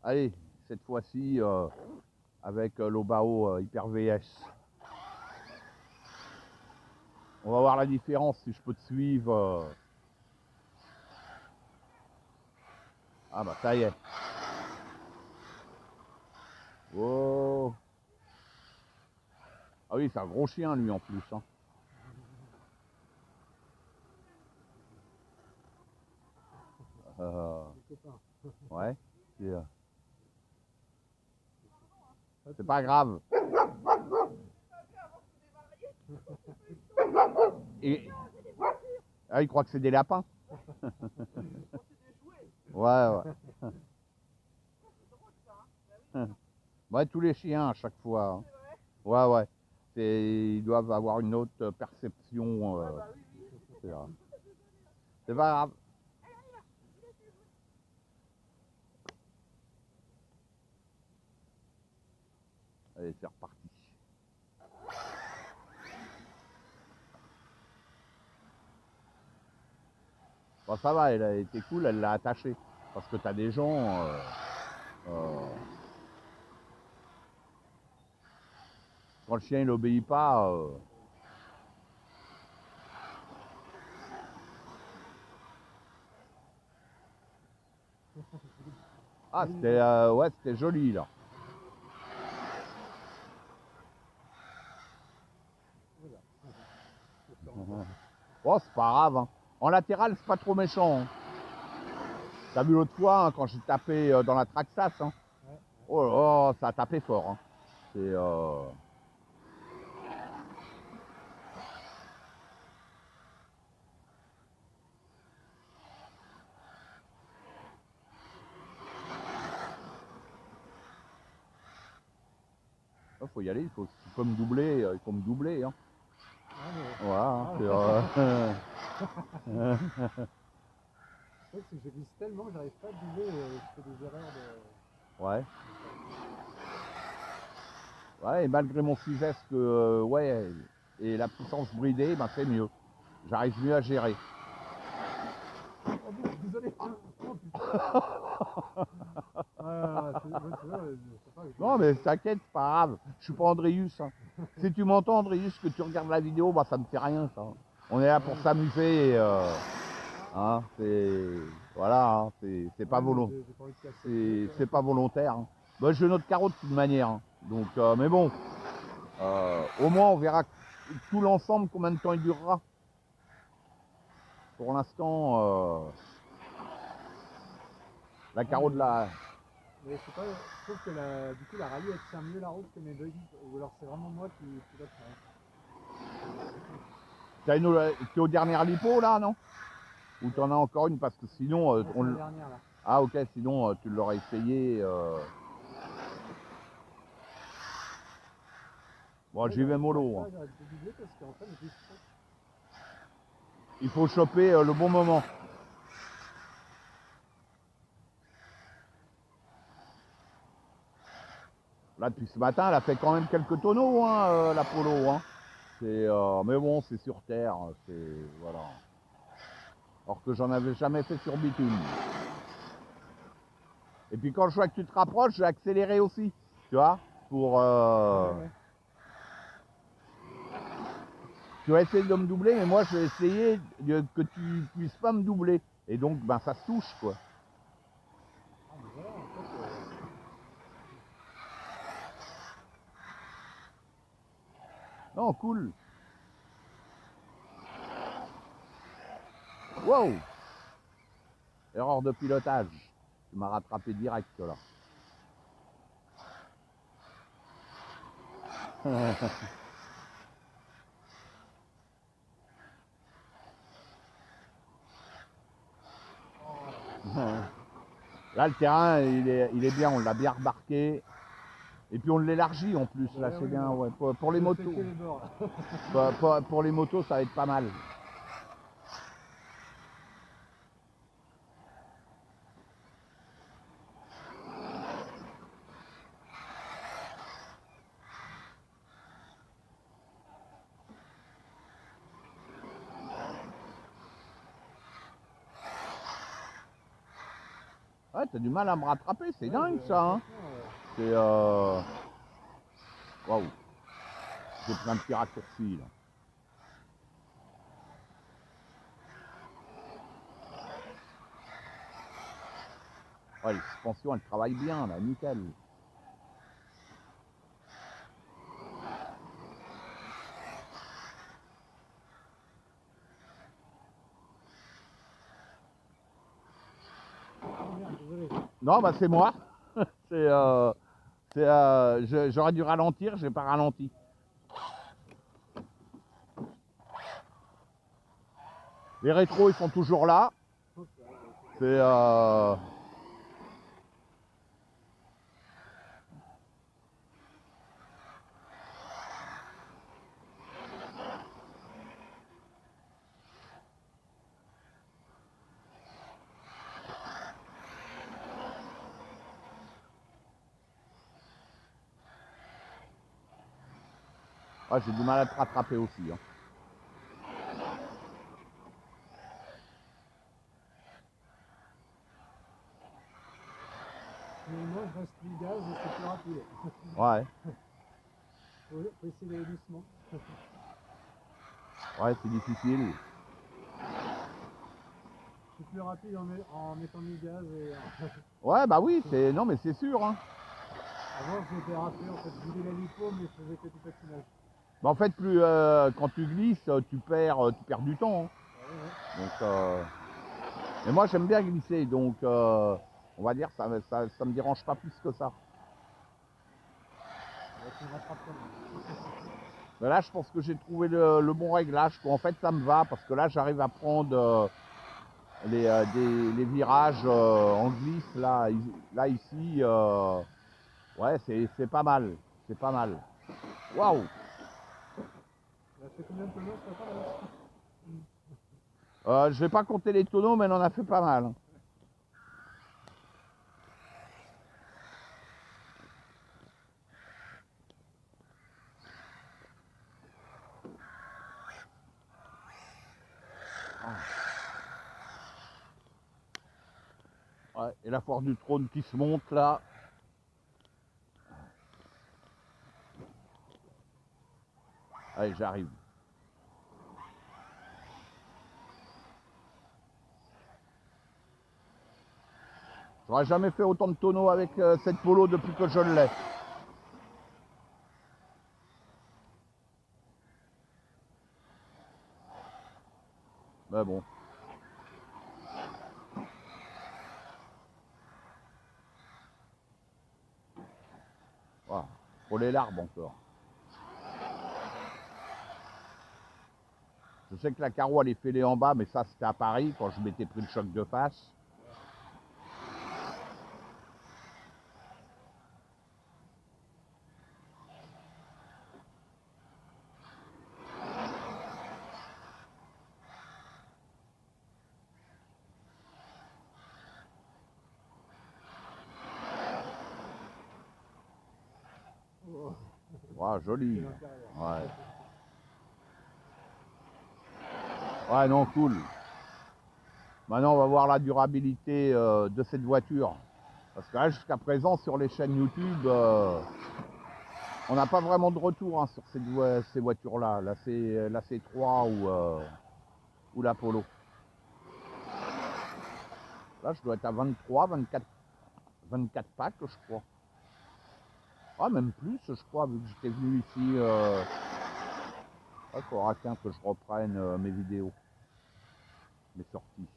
Allez, cette fois-ci avec l'Obao Hyper VS. On va voir la différence si je peux te suivre. Ah bah ça y est. Oh. Ah oui, c'est un gros chien lui en plus. Hein. Ouais. C'est pas grave. Et... Ah, il croit que c'est des lapins. Ouais, ouais. Ouais, tous les chiens à chaque fois. Hein. Ouais, ouais. Ils doivent avoir une autre perception. C'est pas grave. Allez, c'est reparti. Bon, ça va, elle a été cool, elle l'a attachée. Parce que t'as des gens. Quand le chien il obéit pas. Ah, c'était ouais, c'était joli là. Oh, c'est pas grave. Hein. En latéral, c'est pas trop méchant. Hein. T'as vu l'autre fois hein, quand j'ai tapé dans la Traxas. Hein. Oh là, ça a tapé fort. Hein. C'est. Faut y aller, il faut me doubler, il faut me doubler. Hein. Voilà. C'est que je glisse tellement que j'arrive pas à doubler, je fais des erreurs de. Ouais. Ouais, et malgré mon 6S ouais, et la puissance bridée, ben c'est mieux. J'arrive mieux à gérer. Oh, désolé. Oh putain. Non, mais t'inquiète, c'est pas grave. Je suis pas Andreus. Hein. Si tu m'entends, Andreus, que tu regardes la vidéo, bah ça me fait rien, ça. On est là pour s'amuser. Hein, c'est. Voilà, hein, c'est pas volontaire. C'est pas volontaire. Hein. Bah, je note carreau de toute manière. Hein. Donc, mais bon. Au moins, on verra tout l'ensemble combien de temps il durera. Pour l'instant, la carreau de la. Mais je sais pas, je trouve que du coup la rallye elle tient mieux la route que mes buggy. Ou alors c'est vraiment moi qui pilote mal. T'es aux dernières lipo là, non? Ou t'en as encore une parce que sinon. On la dernière là. Ah ok, sinon tu l'aurais essayé. Bon, j'y vais mollo. Hein. Il faut choper le bon moment. Là, depuis ce matin, elle a fait quand même quelques tonneaux, hein, la Polo. Hein. Mais bon, c'est sur terre. Voilà. Alors que j'en avais jamais fait sur bitume. Et puis quand je vois que tu te rapproches, j'ai accéléré aussi. Tu vois pour, ouais. Tu vas essayer de me doubler, mais moi je vais essayer que tu puisses pas me doubler. Et donc, ben ça se touche, quoi. Ah, mais voilà, en fait. Non, cool. Wow. Erreur de pilotage. Tu m'as rattrapé direct, là. Là, le terrain, il est bien, on l'a bien remarqué. Et puis on l'élargit en plus, là, c'est bien. Ouais. Pour les motos. Pour les motos, ça va être pas mal. Ouais, t'as du mal à me rattraper, c'est Ouais, dingue ça. Hein. franchement, C'est. Waouh. J'ai pris un petit raccourci là. Ouais, les suspensions, elles travaillent bien là, nickel. merde, désolé. Non, bah c'est moi. J'aurais dû ralentir, j'ai pas ralenti. Les rétros, ils sont toujours là. C'est ouais, j'ai du mal à te rattraper aussi. Hein. Finalement, je reste du gaz et c'est plus rapide. Ouais, Faut essayer d'aller doucement. ouais, c'est difficile. Je suis plus rapide en mettant du gaz et Ouais, bah oui, c'est. Non, mais c'est sûr. Hein. avant j'étais râpé en fait, je voulais l'hélico mais je faisais que du patinage. Bah, en fait, plus quand tu glisses, tu perds du temps. Hein. Ouais. Donc, mais moi, j'aime bien glisser, donc on va dire ça me dérange pas plus que ça. Ouais, tu me rattrapes quand même. Mais là, je pense que j'ai trouvé le bon réglage. En fait, ça me va parce que là, j'arrive à prendre les virages en glisse. Là ici, ouais, c'est pas mal. C'est pas mal. Waouh! Là, je fais combien de tonneaux ce matin là? Je vais pas compter les tonneaux, mais on en a fait pas mal. Ouais, et la foire du trône qui se monte là. Allez, j'arrive. J'aurais jamais fait autant de tonneaux avec cette polo depuis que je l'ai. Mais bon. Voilà. Pour les larves encore. Je sais que la carreau elle est fêlée en bas, mais ça c'était à Paris quand je m'étais pris le choc de face. Oh, Ouais, joli. c'est l'intérieur. Ouais. Ouais, non, cool. Maintenant, on va voir la durabilité de cette voiture. Parce que là, jusqu'à présent, sur les chaînes YouTube, on n'a pas vraiment de retour hein, sur ces voitures-là. La C3 ou la Polo. Là, je dois être à 23, 24 packs, je crois. Ah, même plus, je crois, vu que j'étais venu ici. Il faudra qu'un que je reprenne mes vidéos, mes sorties.